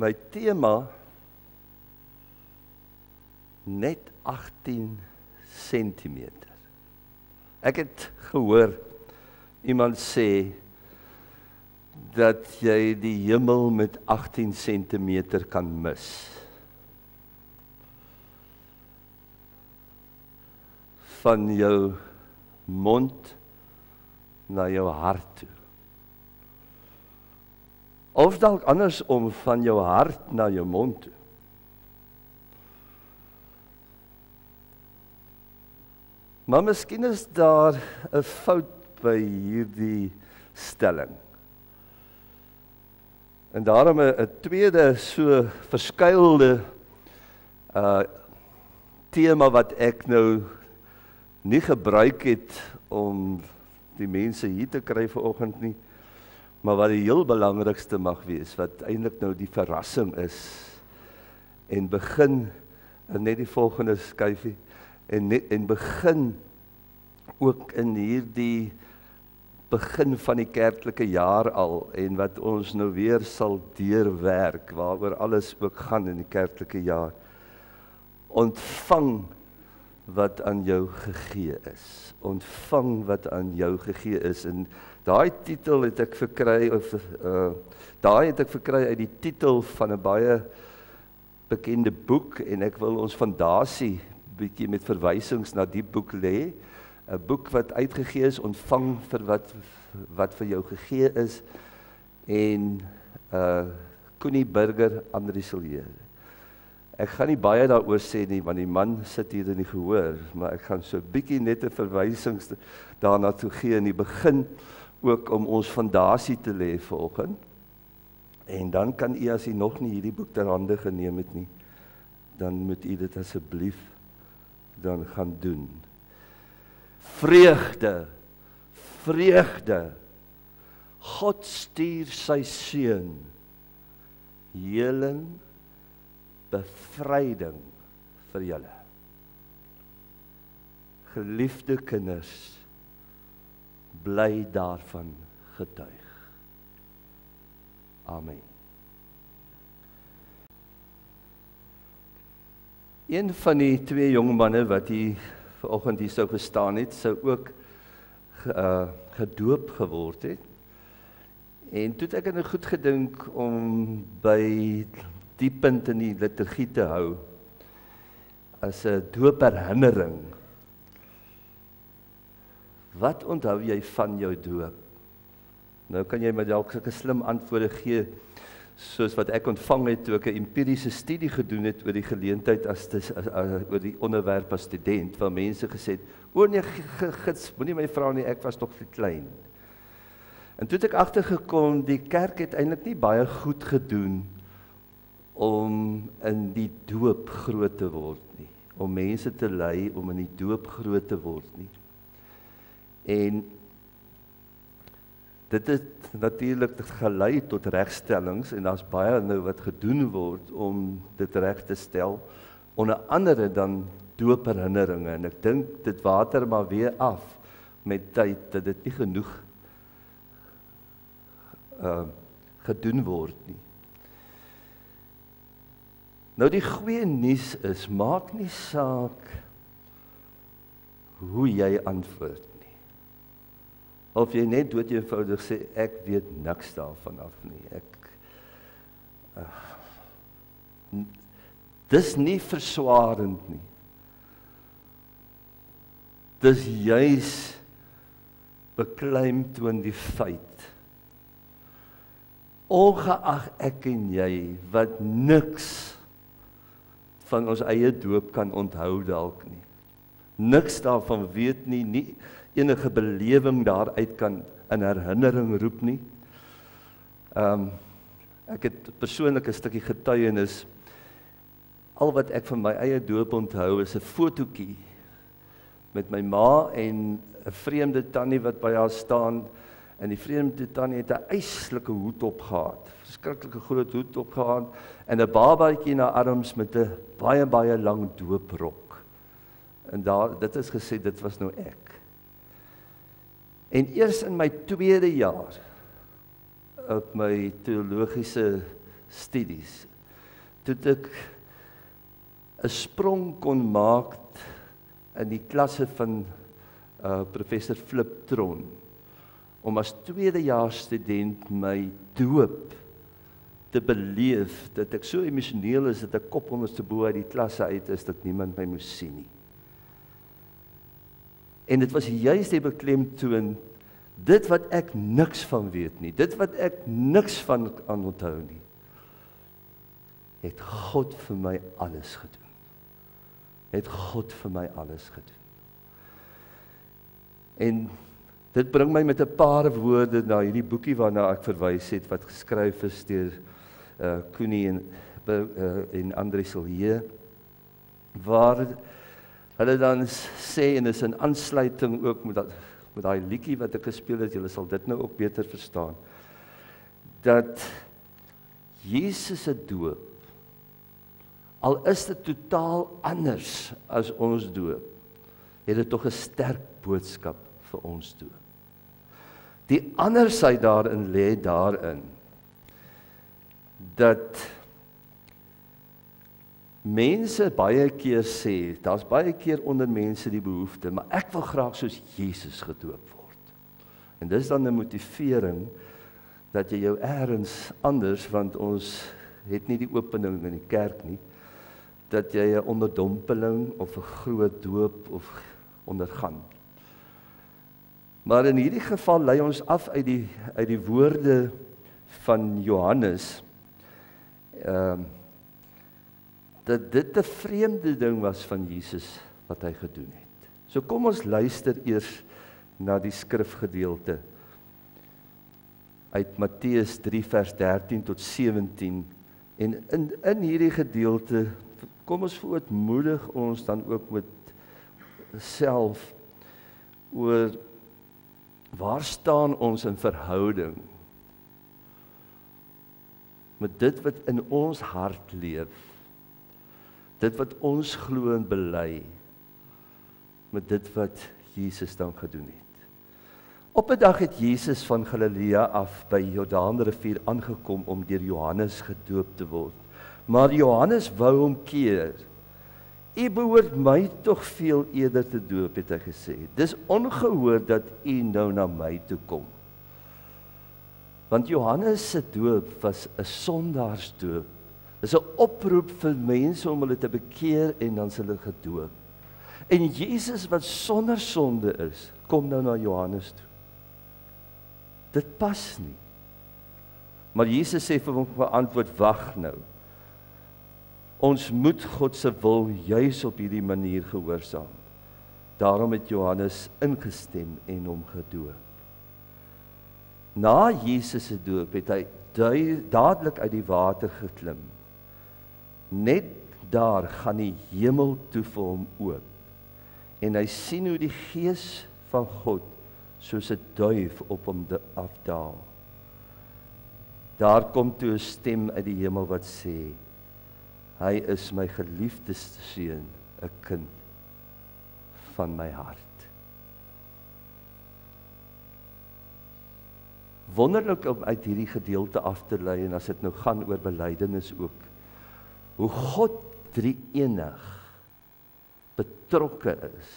My tema, net 18 centimeter. Ek het gehoor, iemand sê, dat jy die hemel met 18 centimeter kan mis. Van jou mond na jou hart toe. Of dalk andersom, van jou hart na jou mond toe. Maar miskien is daar 'n fout by hierdie stelling. En daarom 'n tweede so verskuilde tema wat ek nou nie gebruik het om die mense hier te kry vanoggend nie, maar wat die heel belangrikste mag wees, wat eintlik nou die verrassing is, en begin, net die volgende skyfie, en begin ook in hierdie begin van die kerklike jaar al, en wat ons nou weer sal deurwerk, waaroor alles ook gaan in die kerklike jaar, ontvang wat aan jou gegee is. Ontvang wat aan jou gegee is. En daai titel het ek verkry, uit die titel van 'n baie bekende boek, en ek wil ons fondasie bietjie met verwysings na die boek lê. 'n Boek wat uitgegee is, ontvang vir wat vir jou gegee is, en Connie Burger, Andri Silje. Ek gaan nie baie daaroor sê nie, want die man sit hier in die gehoor, maar ek gaan so 'n bietjie net 'n verwysings daarna toe gee in die begin, ook om ons fondasie te lê vanoggend. En dan kan u, as u nog nie hierdie boek ter hande geneem het nie, dan moet u dit asseblief dan gaan doen. Vreugde, vreugde, God stuur sy seun, heling, bevryding vir julle. Geliefde kinders, bly daarvan getuig. Amen. Een van die twee jong manne wat hier vanoggend hier sou gestaan het, sou ook gedoop geword het. En toe het ek het goed gedink om by die punt in die liturgie te hou, as 'n doopherinnering. Wat onthou jy van jou doop? Nou kan jy my dalk sulke slim antwoorde gee, soos wat ek ontvang het toe ek 'n empiriese studie gedoen het oor die geleentheid oor die onderwerp as student, waar mense gesê het, o nee, gids, moenie my vra nie, ek was nog te klein. En toe het ek agtergekom, die kerk het eintlik nie baie goed gedoen om in die doop groot te word nie, om mense te lei om in die doop groot te word nie. En dit het natuurlik gelei tot regstellings, en daar's baie nou wat gedoen word om dit reg te stel, onder andere dan doopherinneringe, en ek dink dit water maar weer af met tyd, dat dit nie genoeg gedoen word nie. Nou die goeie nuus is, maak nie saak hoe jy antwoord nie. Of jy net dood eenvoudig sê, ek weet niks daarvan af nie. Dis nie verswarend nie. Dis juis beklemtoon die feit, ongeag ek en jy, wat niks van ons eie doop kan onthou dalk nie. Niks daarvan weet nie, nie enige belewing daaruit kan in herinnering roep nie. Ek het persoonlik 'n stukkie getuienis. Al wat ek van my eie doop onthou is 'n fotootjie met my ma en 'n vreemde tannie wat by haar staan, en die vreemde tannie het 'n yslike hoed op gehad, verskriklike groot hoed op gehad, en 'n babatjie in haar arms met 'n baie, baie lang dooprok. En dit is gesê, dit was nou ek. En eers in my tweede jaar, op my teologiese studies, toe ek 'n sprong kon maak in die klasse van professor Flip Tron, om as tweedejaars student my doop te beleef, dat ek so emosioneel is, dat ek kop onderste bo uit die klasse uit is, dat niemand my moes sien nie. En dit was juist die beklemtoon, dit wat ek niks van weet nie, dit wat ek niks van aan onthou nie, het God vir my alles gedoen. Het God vir my alles gedoen. En dit bring my met 'n paar woorde na hierdie boekie waarna ek verwys het, wat geskryf is deur Koenie en André Silje, waar hulle dan sê, en is in aansluiting ook met daai liedjie wat ek gespeel het, julle sal dit nou ook beter verstaan, dat Jesus se doop, al is dit totaal anders as ons doop, het dit tog 'n sterk boodskap vir ons doop. Die andersheid daarin lê daarin, dat mense baie keer sê, daar's baie keer onder mense die behoefte, maar ek wil graag soos Jesus gedoop word. En dis dan 'n motivering, dat jy jou ergens anders, want ons het nie die opening in die kerk nie, dat jy 'n onderdompeling of 'n groot doop of ondergaan. Maar in hierdie geval lei ons af uit die woorde van Johannes, dat dit 'n vreemde ding was van Jesus wat hy gedoen het. So kom ons luister eers na die skrifgedeelte uit Matteus 3 vers 13 tot 17, en in hierdie gedeelte kom ons verootmoedig ons dan ook met self oor waar staan ons in verhouding met dit wat in ons hart leef, dit wat ons glo en bely, met dit wat Jesus dan gedoen het. Op 'n dag het Jesus van Galilea af by Jordaanrivier aangekom om deur Johannes gedoop te word. Maar Johannes wou hom keer. "U behoort my tog veel eerder te doop," het hy gesê. "Dis ongehoord dat u nou na my toe kom." Want Johannes se doop was 'n sondaarsdoop. Dis 'n oproep vir mense om hulle te bekeer en dan is hulle gedoop. En Jesus wat sonder sonde is, kom nou na Johannes toe. Dit pas nie. Maar Jesus sê vir hom geantwoord, "Wag nou. Ons moet God se wil juis op hierdie manier gehoorsaam." Daarom het Johannes ingestem en hom gedoop. Na Jesus se doop het hy dadelik uit die water geklim. Net daar gaan die hemel toe vir hom oop. En hy sien hoe die Gees van God soos 'n duif op hom afdaal. Daar kom toe 'n stem uit die hemel wat sê, "Hy is my geliefde seun, 'n kind van my hart." Wonderlik om uit hierdie gedeelte af te lei, en as dit nou gaan oor belydenis ook, hoe God drie-enig betrokke is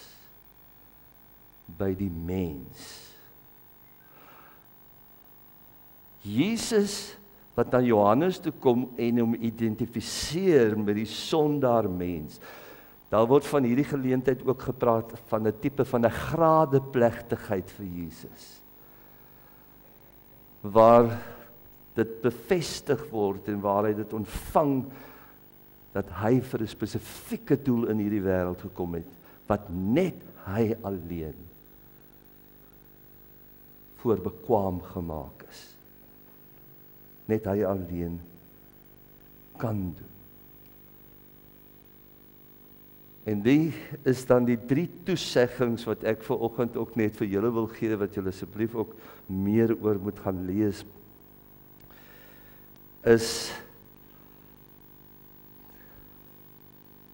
by die mens. Jesus wat na Johannes toe kom en hom identifiseer met die sondaar mens. Daar word van hierdie geleentheid ook gepraat van 'n tipe van 'n gradeplegtigheid vir Jesus, waar dit bevestig word en waar hy dit ontvang, dat hy vir 'n spesifieke doel in hierdie wêreld gekom het, wat net hy alleen voorbekwaam gemaak is. Net hy alleen kan doen. En die is dan die 3 toeseggings wat ek vanoggend ook net vir julle wil gee, wat julle asseblief ook meer oor moet gaan lees, is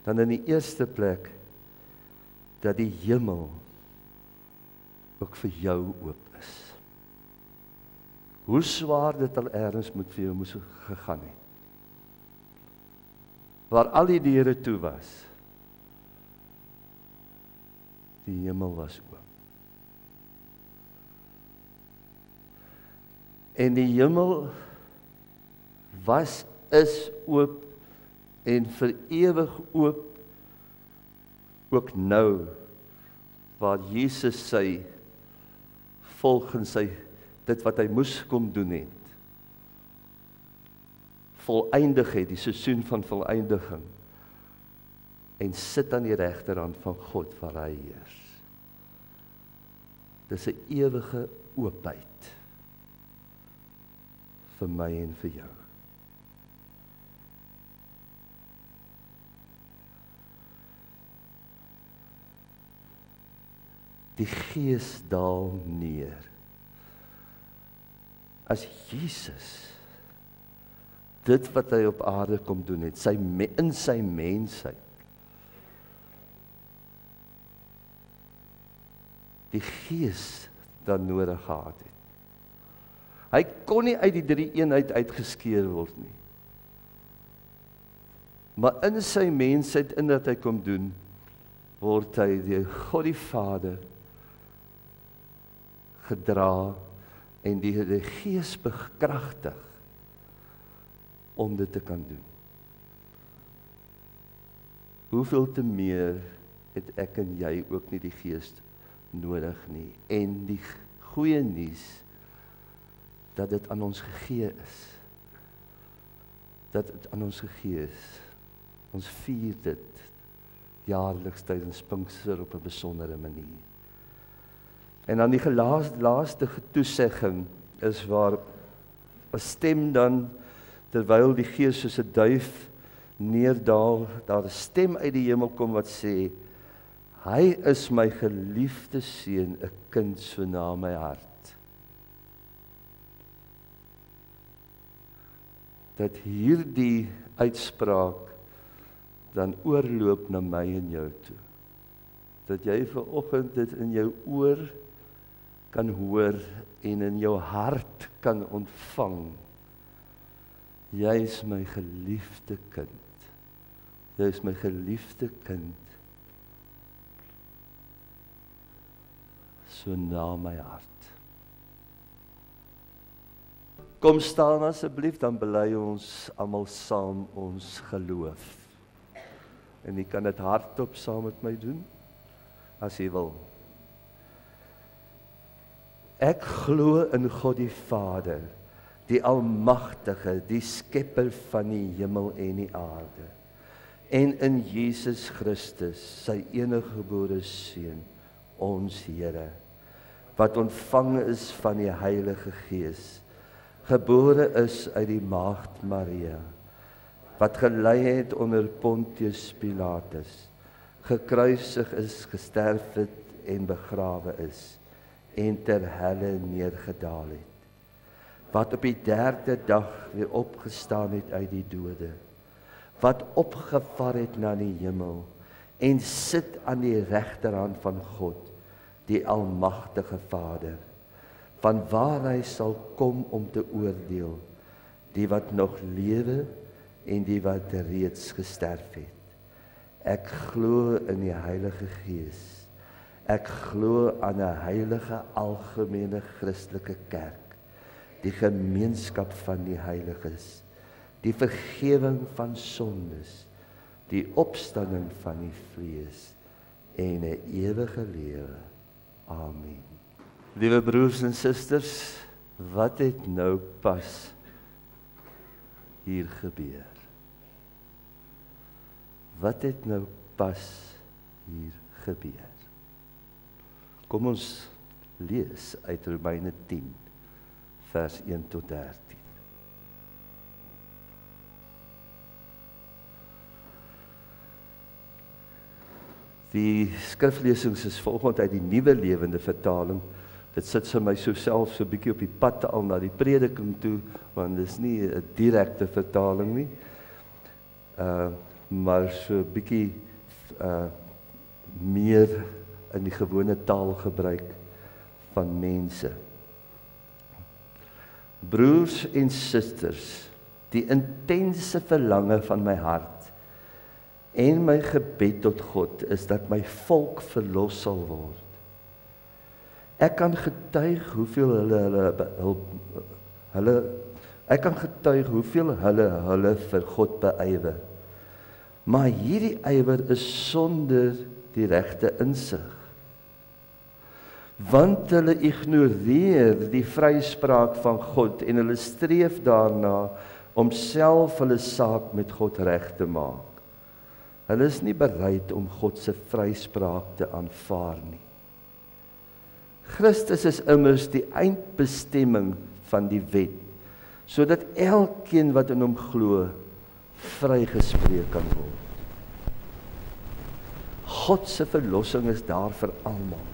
dan in die eerste plek dat die hemel ook vir jou oop is. Hoe swaar dit al ergens moet vir jou moes gegaan het. waar al die deure toe was. Die hemel was oop. En die hemel is oop en vir ewig oop, ook nou, waar Jesus sy, volgens dit wat hy moes kom doen het, voleindig het, die seisoen van voleindiging, en sit aan die regterhand van God waar hy heers. Dis 'n ewige oopheid vir my en vir jou. Die Gees daal neer. As Jesus dit wat hy op aarde kom doen het, in sy mensheid, die Gees dan nodig gehad het. Hy kon nie uit die drie eenheid uitgeskeer word nie. Maar in sy mensheid, in dat hy kom doen, word hy deur God die Vader gedra en die Gees bekragtig om dit te kan doen. Hoeveel te meer het ek en jy ook nie die Gees nodig nie. En die goeie nuus, dat dit aan ons gegee is. Dat dit aan ons gegee is. Ons vier dit jaarliks tydens Pinkster op 'n besondere manier. En dan die laaste toesegging is waar 'n stem dan, terwyl die Gees soos 'n duif neerdaal, daar 'n stem uit die hemel kom wat sê, hy is my geliefde seun, 'n kind so na my hart. Dat hierdie uitspraak dan oorloop na my en jou toe. Dat jy vanoggend dit in jou oor kan hoor en in jou hart kan ontvang. Jy is my geliefde kind. Jy is my geliefde kind. So na my hart. Kom staan asseblief, dan bely ons almal saam ons geloof. En jy kan dit hardop saam met my doen, as jy wil. Ek glo in God die Vader, die Almagtige, die Skepper van die hemel en die aarde, en in Jesus Christus, sy eniggebore Seun, ons Here, wat ontvang is van die Heilige Gees, gebore is uit die maagd Maria, wat gelei het onder Pontius Pilatus, gekruisig is, gesterf het en begrawe is, en ter helle neergedaal het, wat op die 3de dag weer opgestaan het uit die dode, wat opgevaar het na die hemel, en sit aan die regterhand van God, die Almagtige Vader, van waar hy sal kom om te oordeel, die wat nog lewe en die wat reeds gesterf het. Ek glo in die Heilige Gees. Ek glo aan 'n heilige algemene Christelike kerk, die gemeenskap van die heiliges, die vergifnis van sondes, die opstanding van die vlees en 'n ewige lewe. Amen. Liewe broers en susters, wat het nou pas hier gebeur? Wat het nou pas hier gebeur? Kom ons lees uit Romeine 10, vers 1 tot 13. Die skriflesings is volgens uit die Nuwe Lewende Vertaling. Dit sit vir my self so 'n bietjie op die pad al na die prediking toe, want dit is nie 'n direkte vertaling nie. Maar so 'n bietjie meer in die gewone taalgebruik van mense. Broers en susters, die intense verlange van my hart En my gebed tot God is dat my volk verlos sal word. Ek kan getuig hoeveel hulle vir God beywer. Maar hierdie ywer is sonder die regte insig. Want hulle ignoreer die vryspraak van God en hulle streef daarna om self hulle saak met God reg te maak. Hulle is nie bereid om God se vryspraak te aanvaar nie. Christus is immers die eindbestemming van die wet, sodat elkeen wat in hom glo, vrygespreek kan word. God se verlossing is daar vir almal.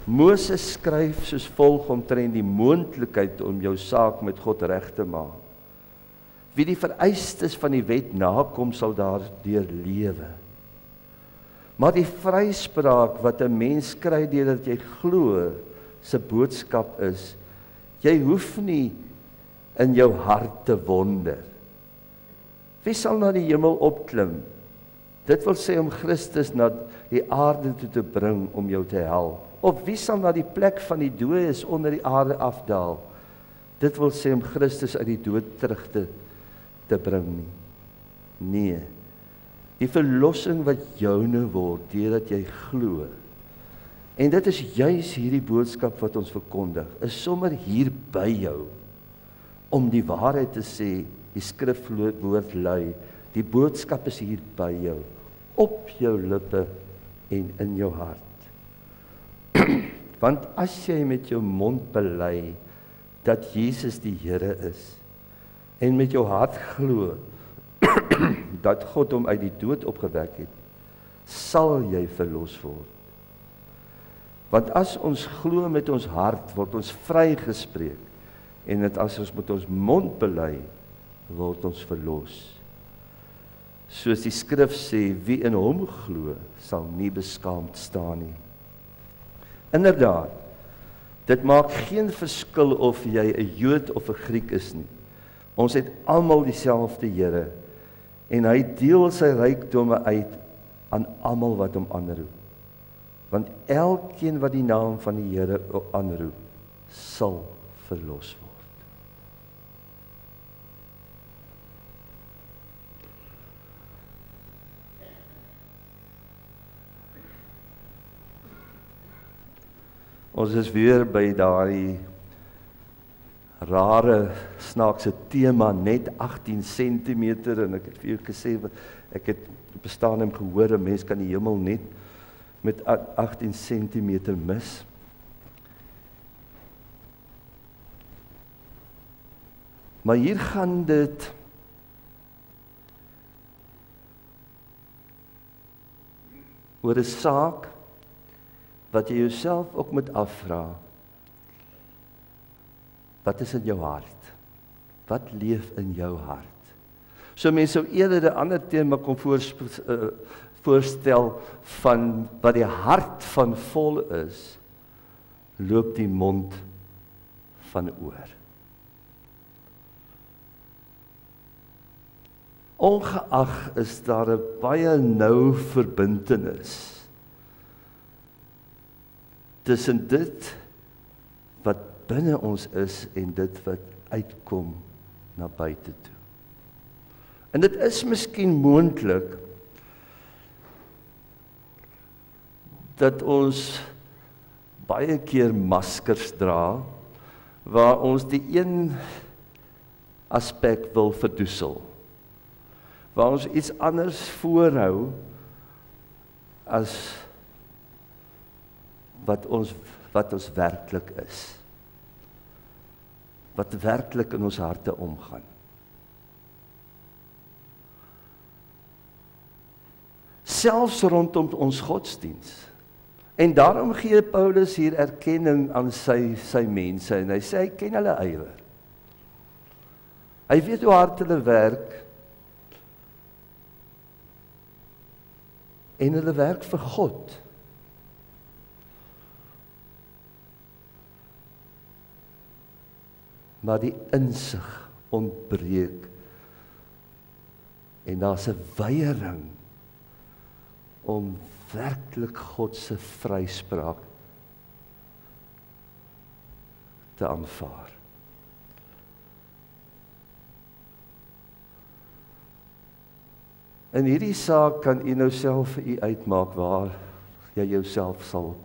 Moses skryf soos volg omtrent die moontlikheid om jou saak met God reg te maak. Wie die vereistes van die wet nakom, sal daardeur lewe. Maar die vryspraak wat 'n mens kry deurdat jy glo, se boodskap is, jy hoef nie in jou hart te wonder. Wie sal na die hemel opklim? Dit wil sê om Christus na die aarde toe te bring om jou te help. Of wie sal na die plek van die dooies onder die aarde afdaal? Dit wil sê om Christus uit die dood terug te bring nie. Nee. Die verlossing wat joune word, deurdat jy glo. En dit is juis hierdie boodskap wat ons verkondig, is sommer hier by jou, om die waarheid te sê, die skrifwoord lui, die boodskap is hier by jou, op jou lippe en in jou hart. Want as jy met jou mond bely, dat Jesus die Here is, en met jou hart glo, dat God hom uit die dood opgewek het, sal jy verlos word. Want as ons glo met ons hart, word ons vrygespreek, en dit as ons met ons mond bely, word ons verlos. Soos die skrif sê, wie in hom glo, sal nie beskaamd staan nie. Inderdaad, dit maak geen verskil of jy 'n Jood of 'n Griek is nie. Ons het almal dieselfde Here, en hy deel sy rykdomme uit aan almal wat hom aanroep. Want elkeen wat die naam van die Here aanroep, sal verlos word. Ons is weer by daai rare snaakse tema, net 18 cm, en ek het vir jou gesê, ek het op 'n stadium gehoor, 'n mens kan die hemel net met 18 cm mis. Maar hier gaan dit oor 'n saak wat jy jouself ook moet afvra. Wat is in jou hart? Wat leef in jou hart? So mense sou eerder 'n ander tema kon voorstel van wat die hart van vol is, loop die mond van oor. Ongeag is daar 'n baie nou verbintenis tussen dit wat binne ons is en dit wat uitkom na buite toe. En dit is miskien moontlik dat ons baie keer maskers dra waar ons die een aspek wil verdoesel, waar ons iets anders voorhou as wat ons werklik is, wat werklik in ons harte omgaan. Selfs rondom ons godsdiens. En daarom gee Paulus hier erkenning aan sy mense, en hy sê hy ken hulle ywer. Hy weet hoe hard hulle werk, en hulle werk vir God. Maar die insig ontbreek En daar's 'n weiering om werklik God se vryspraak te aanvaar. In hierdie saak kan u nou self vir u uitmaak waar jy jouself sal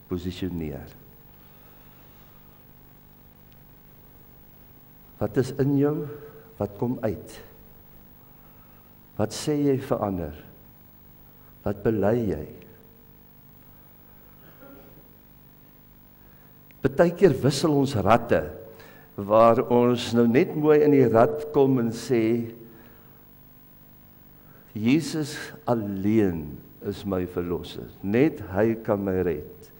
posisioneer. Wat is in jou? Wat kom uit? Wat sê jy vir ander? Wat bely jy? Partykeer wissel ons ratte, waar ons nou net mooi in die rad kom en sê, Jesus alleen is my verlosser, net hy kan my red.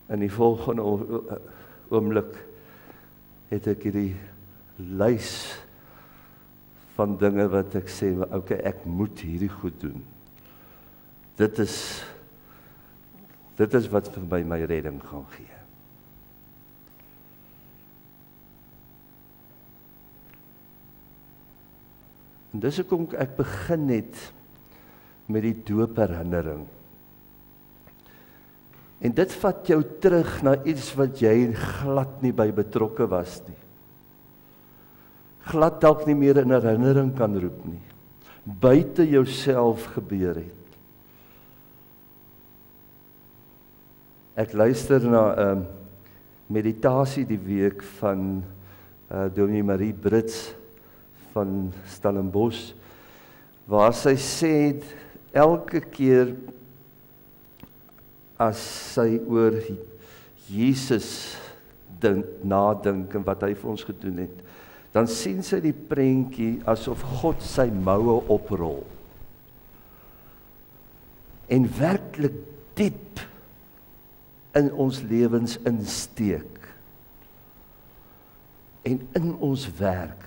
In die volgende oomblik het ek hierdie lys van dinge wat ek sê, okay, ek moet hierdie goed doen. Dit is wat vir my redding gaan gee. En dis hoekom ek begin net met die doopherinnering. En dit vat jou terug na iets wat jy glad nie by betrokke was nie. Glad dalk nie meer in herinnering kan roep nie. Buite jouself gebeur het. Ek luister na 'n meditasie die week van Dominee Marie Brits van Stellenbosch, waar sy sê, elke keer as sy oor Jesus nadink en wat hy vir ons gedoen het, dan sien sy die prentjie asof God sy moue oprol. En werklik diep in ons lewens insteek. En in ons werk.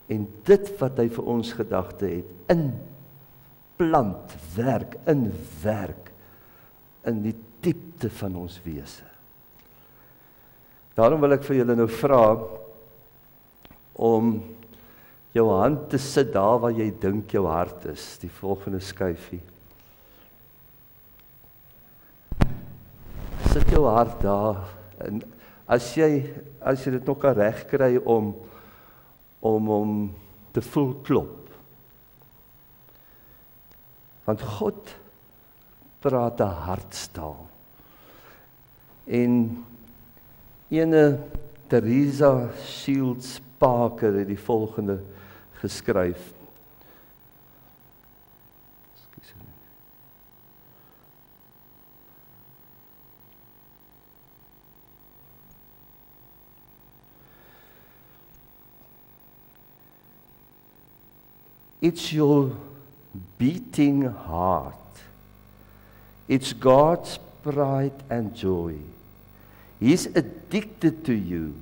En dit wat hy vir ons gedagte het, inplant, werk, inwerk, in die diepte van ons wese. Daarom wil ek vir julle nou vra, om jou hand te sit daar waar jy dink jou hart is, die volgende skyfie. Sit jou hart daar, en as jy dit nog kan regkry om te voel klop. Want God praat 'n hartstaal. En ene Teresa Shields Parker het die volgende geskryf. It's your beating heart. It's God's pride and joy. He's addicted to you.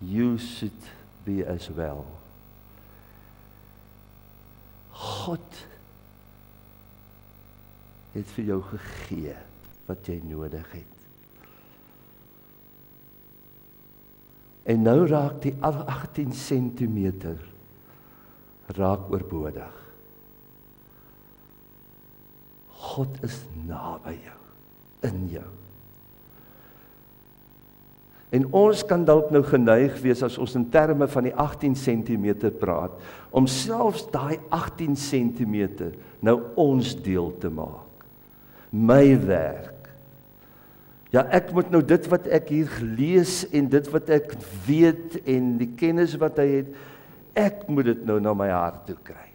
You should be as well. God het vir jou gegee wat jy nodig het. En nou raak die 18 centimeter raak oorbodig. God is naby jou, in jou. En ons kan dalk nou geneig wees as ons in terme van die 18 centimeter praat, om selfs daai 18 centimeter nou ons deel te maak. My werk. Ja, ek moet nou dit wat ek hier lees en dit wat ek weet en die kennis wat hy het, ek moet dit nou na my hart toe kry.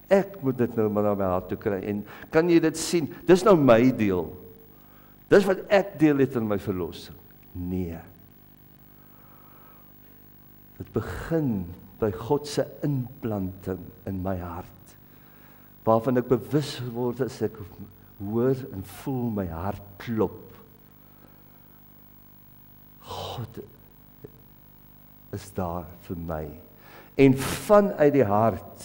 Ek moet dit nou na my hart toe kry. En kan jy dit sien? Dis nou my deel. Dis wat ek deel het in my verlossing. Nee. Dit begin by God se inplanting in my hart. Waarvan ek bewus word as ek hoor en voel my hart klop. God is daar vir my. En vanuit die hart,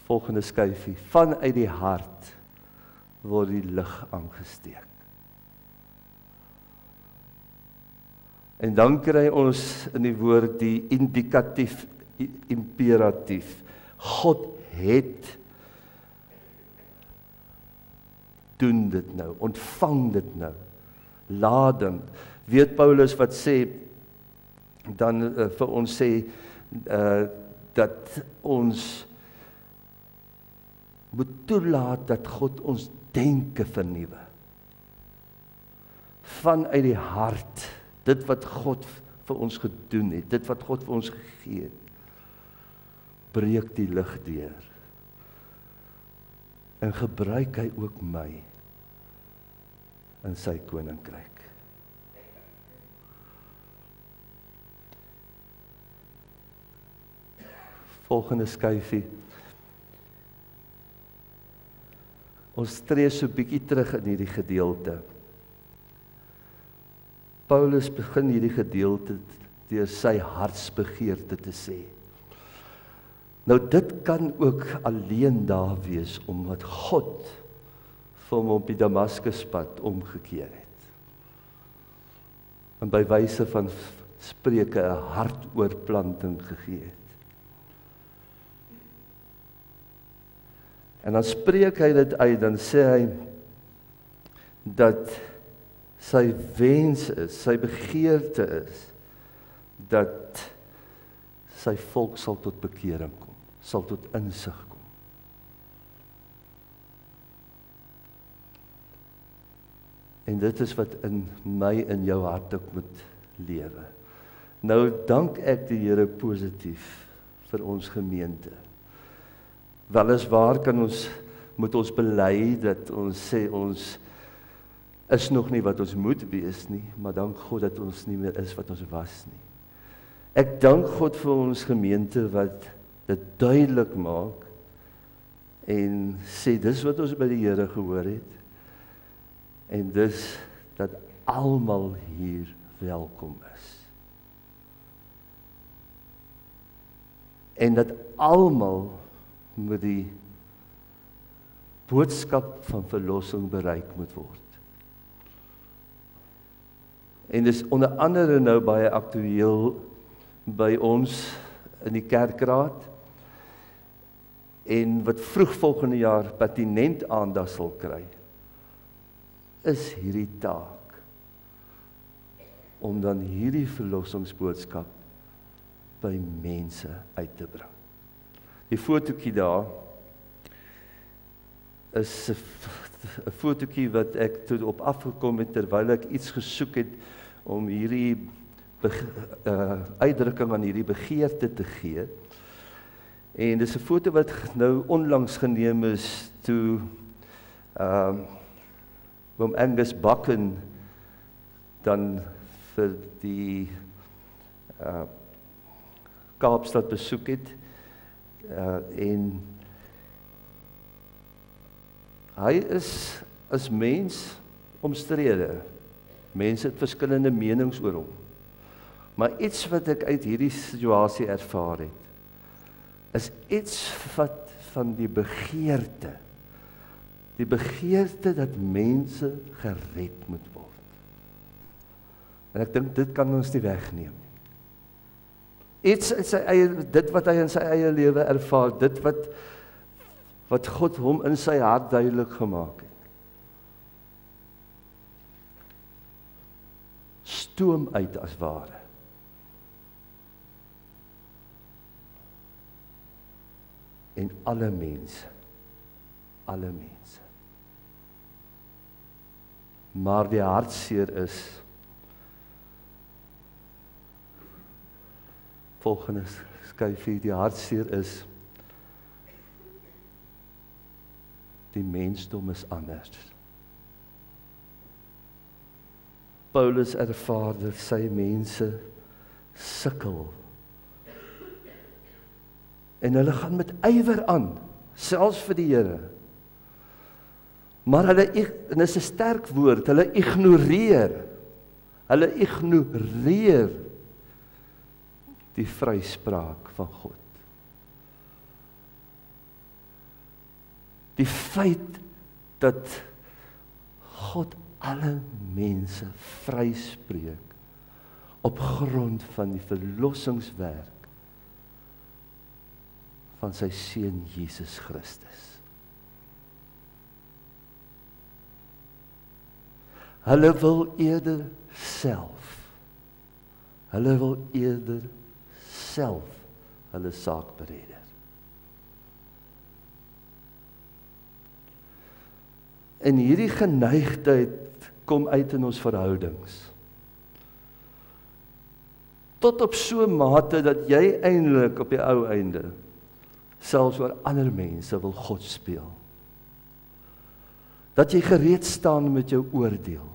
volgende skyfie, vanuit die hart word die lig aangesteek. En dan kry ons in die woord die indikatief, imperatief. God het, doen dit nou, ontvang dit nou, lading. Weet Paulus wat sê, dan vir ons sê, dat ons moet toelaat dat God ons denke vernuwe. Vanuit die hart, dit wat God vir ons gedoen het, dit wat God vir ons gegee het, breek die lig deur. En gebruik hy ook my in sy koninkryk. Volgende skyfie. Ons tree so 'n bietjie terug in hierdie gedeelte. Paulus begin hierdie gedeelte deur sy hartsbegeerte te sê. Nou dit kan ook alleen daar wees, omdat God vir hom op die Damaskuspad omgekeer het. En by wyse van Spreuke 'n hartoorplanting gegee het. En dan spreek hy dit uit, dan sê hy, dat sy wens is, sy begeerte is, dat sy volk sal tot bekering kom, sal tot insig kom. En dit is wat in my en jou hart ook moet lewe. Nou dank ek die Here positief vir ons gemeente. Weliswaar moet ons bely dat ons sê ons is nog nie wat ons moet wees nie, maar dank God dat ons nie meer is wat ons was nie. Ek dank God vir ons gemeente wat dit duidelik maak en sê dis wat ons by die Here gehoor het en dis dat almal hier welkom is. En dat almal met die boodskap van verlossing bereik moet word. En dis onder andere nou baie aktueel by ons in die kerkraad en wat vroeg volgende jaar pertinent aandag sal kry, is hierdie taak om dan hierdie verlossingsboodskap by mense uit te bring. Die fotootjie daar is 'n fotootjie wat ek toe op afgekom het terwyl ek iets gesoek het om hierdie uitdrukking aan hierdie begeerte te gee. En dis 'n foto wat nou onlangs geneem is toe oom Angus Bakken dan vir die Kaapstad besoek het. En hy is as mens omstrede. Mense het verskillende menings oor hom. Maar iets wat ek uit hierdie situasie ervaar het, is iets wat van die begeerte dat mense gered moet word. En ek dink dit kan ons nie wegneem nie. Iets in sy eie, dit wat hy in sy eie lewe ervaar, dit wat God hom in sy hart duidelik gemaak het. Stoom uit as ware. En alle mense. Maar die hartseer is, volgende skyfie, die hartseer is, die mensdom is anders. Paulus ervaar dat sy mense sukkel. En hulle gaan met ywer aan, selfs vir die Here. Maar hulle, en dis 'n sterk woord, hulle ignoreer die vryspraak van God. Die feit dat God alle mense vryspreek op grond van die verlossingswerk van sy Seun Jesus Christus. Hulle wil eerder self hulle saak bereder. En hierdie geneigtheid kom uit in ons verhoudings. Tot op so 'n mate dat jy eintlik op die ou einde selfs oor ander mense wil God speel. Dat jy gereed staan met jou oordeel,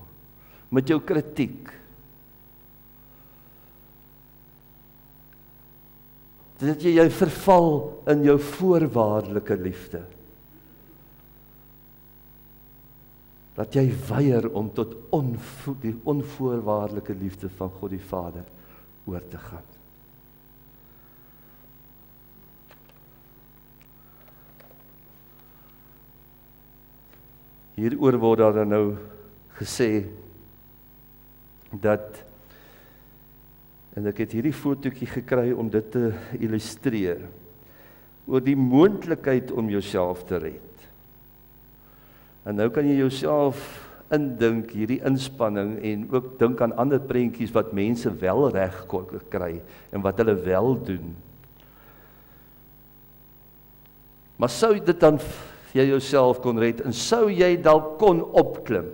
met jou kritiek. Dat jy verval in jou voorwaardelike liefde. Dat jy weier om tot die onvoorwaardelike liefde van God die Vader oor te gaan. Hieroor word daar nou gesê dat, en ek het hierdie fotootjie gekry om dit te illustreer, oor die moontlikheid om jouself te red. En nou kan jy jouself indink hierdie inspanning en ook dink aan ander prentjies wat mense wel reg kry en wat hulle wel doen. Maar sou dit dan jy jouself kon red en sou jy dalk kon opklim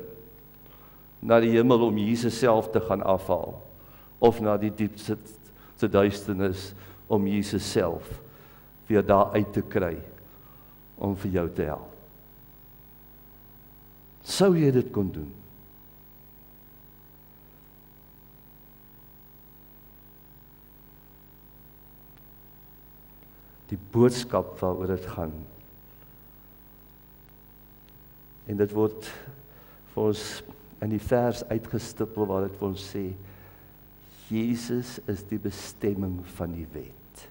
na die hemel om Jesus self te gaan afhaal of na die diepste duisternis om Jesus self weer daar uit te kry om vir jou te help? Sou jy dit kon doen? Die boodskap waaroor dit gaan. En dit word vir ons in die vers uitgestippel waar dit vir ons sê, Jesus is die bestemming van die wet.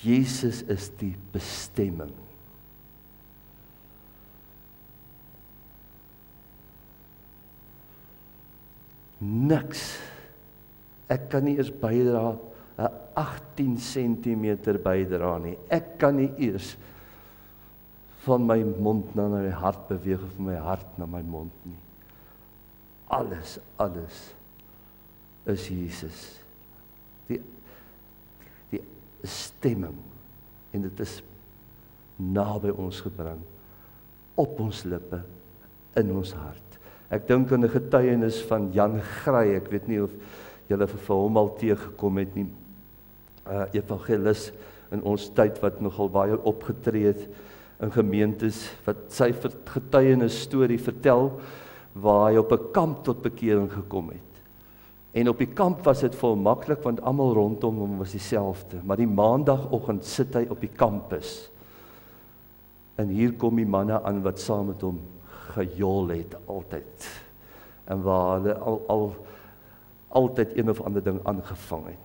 Jesus is die bestemming. Niks. Ek kan nie eers bydra 'n 18 centimeter bydra nie. Ek kan nie eers van my mond na my hart beweeg of van my hart na my mond nie. Alles is Jesus. Die stemming en dit is naby ons gebring, op ons lippe, in ons hart. Ek dink aan 'n getuienis van Jan Grey, ek weet nie of julle vir hom al teëgekom het nie, evangelis in ons tyd wat nogal baie opgetree het in gemeentes, wat sy getuienis storie vertel, waar hy op 'n kamp tot bekering gekom het. En op die kamp was dit vol maklik, want almal rondom hom was dieselfde, maar die maandagoggend sit hy op die kampus, en hier kom die manne aan wat saam met hom gejol het altyd, en waar hulle altyd een of ander ding aangevang het.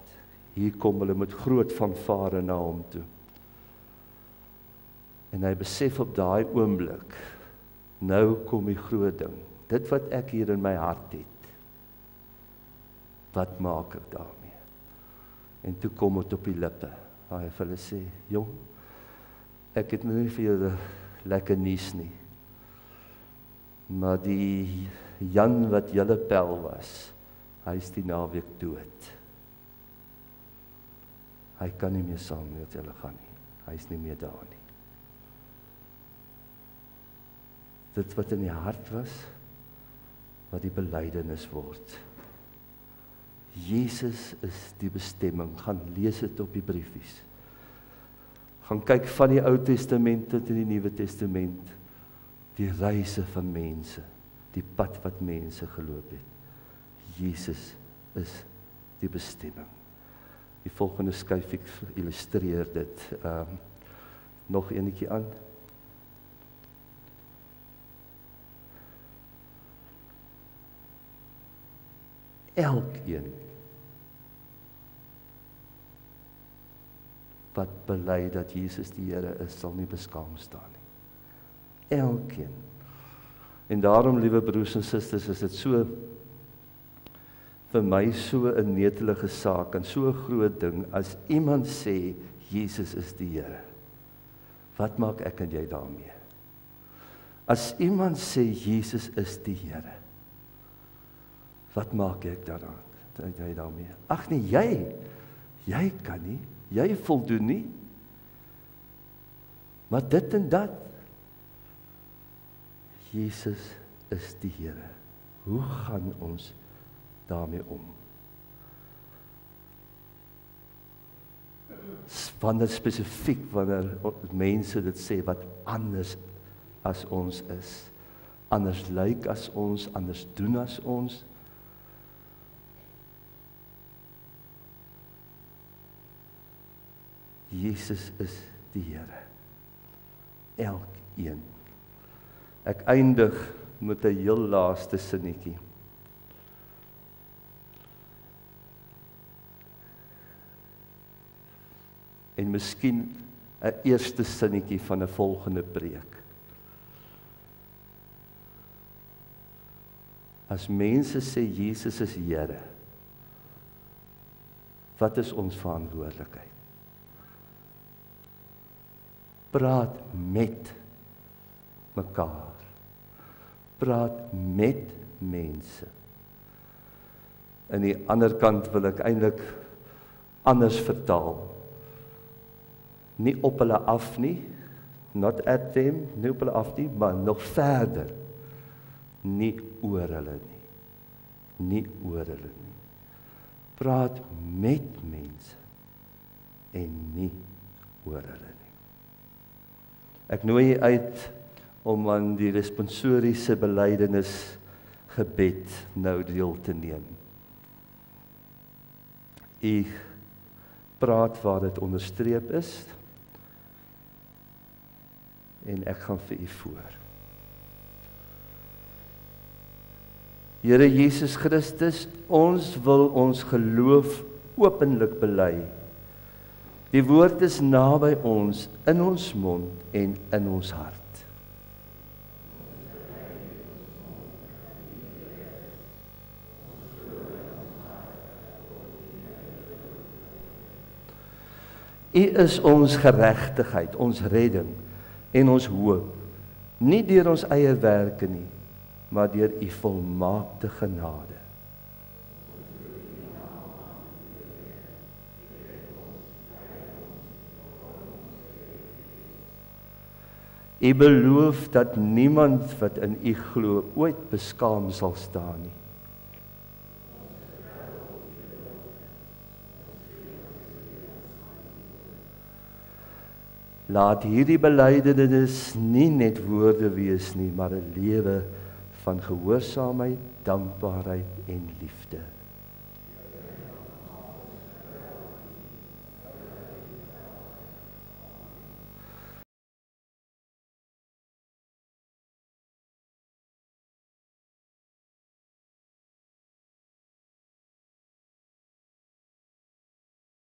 Hier kom hulle met groot fanfare na hom toe. En hy besef op daai oomblik, nou kom die groot ding, dit wat ek hier in my hart het, wat maak ek daarmee? En toe kom het op die lippe, waar hy vir hulle sê, jong, ek het nou nie vir julle lekker nuus nie, maar die Jan wat julle pel was, hy is die naweek dood. Hy kan nie meer saam met julle gaan nie, hy is nie meer daar nie. Dit wat in die hart was, wat die belydenis word. Jesus is die bestemming, gaan lees dit op die briefies. Gaan kyk van die Ou Testament tot in die Nuwe Testament, die reise van mense, die pad wat mense geloop het. Jesus is die bestemming. Die volgende skyf ek illustreer dit. Nog enetjie aan. Elkeen wat bely dat Jesus die Here is, sal nie beskaam staan nie. Elkeen. En daarom, liewe broers en susters, is dit so vir my so 'n netelige saak en so 'n groot ding as iemand sê Jesus is die Here. Wat maak ek en jy daarmee? As iemand sê Jesus is die Here, wat maak ek daarmee? Ag nee, jy kan nie, jy voldoen nie. Maar dit en dat, Jesus is die Here. Hoe gaan ons daarmee om? Wanneer spesifiek, wanneer mense dit sê wat anders as ons is, anders lyk as ons, anders doen as ons, Jesus is die Here. Elkeen. Ek eindig met 'n heel laaste sinnetjie. En miskien 'n eerste sinnetjie van 'n volgende preek. As mense sê Jesus is Here, wat is ons verantwoordelikheid? Praat met mekaar. Praat met mense. Aan die ander kant wil ek eintlik anders vertaal. Nie op hulle af nie, not at them, nie op hulle af nie, maar nog verder. Nie oor hulle nie. Nie oor hulle nie. Praat met mense en nie oor hulle nie. Ek nooi u uit om aan die responsoriese belydenis gebed nou deel te neem. U praat waar dit onderstreep is en ek gaan vir u voor. Here Jesus Christus, ons wil ons geloof openlik bely. Die woord is naby ons, in ons mond en in ons hart. U is ons geregtigheid, ons redding en ons hoop, nie deur ons eie werke nie, maar deur u volmaakte genade. U beloof dat niemand wat in u glo ooit beskaam sal staan nie. Laat hierdie belydenis nie net woorde wees nie, maar 'n lewe van gehoorsaamheid, dankbaarheid en liefde.